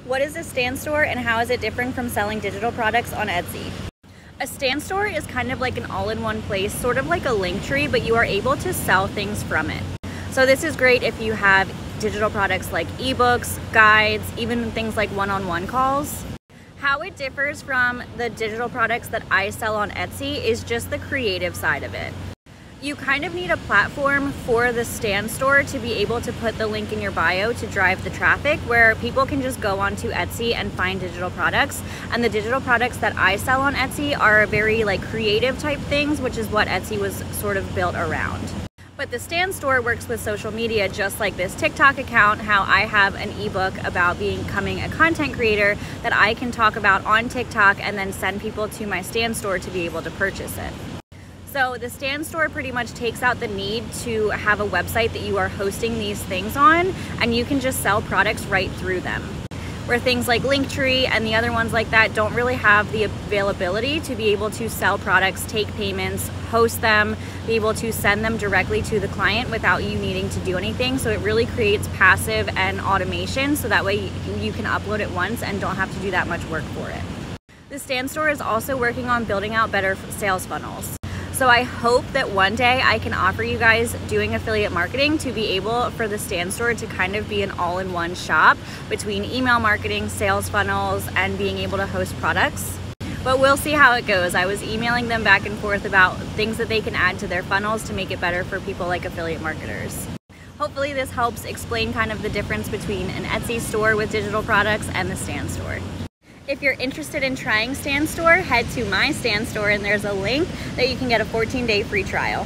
What is a StanStore and how is it different from selling digital products on Etsy? A StanStore is kind of like an all-in-one place, sort of like a link tree, but you are able to sell things from it. So this is great if you have digital products like ebooks, guides, even things like one-on-one calls. How it differs from the digital products that I sell on Etsy is just the creative side of it. You kind of need a platform for the StanStore to be able to put the link in your bio to drive the traffic, where people can just go onto Etsy and find digital products. And the digital products that I sell on Etsy are very like creative type things, which is what Etsy was sort of built around. But the StanStore works with social media, just like this TikTok account, how I have an ebook about becoming a content creator that I can talk about on TikTok and then send people to my StanStore to be able to purchase it. So the StanStore pretty much takes out the need to have a website that you are hosting these things on, and you can just sell products right through them. Where things like Linktree and the other ones like that don't really have the availability to be able to sell products, take payments, host them, be able to send them directly to the client without you needing to do anything. So it really creates passive and automation, so that way you can upload it once and don't have to do that much work for it. The StanStore is also working on building out better sales funnels. So I hope that one day I can offer you guys doing affiliate marketing to be able for the StanStore to kind of be an all-in-one shop between email marketing, sales funnels, and being able to host products. But we'll see how it goes. I was emailing them back and forth about things that they can add to their funnels to make it better for people like affiliate marketers. Hopefully this helps explain kind of the difference between an Etsy store with digital products and the StanStore. If you're interested in trying StanStore, head to my StanStore and there's a link that you can get a 14-day free trial.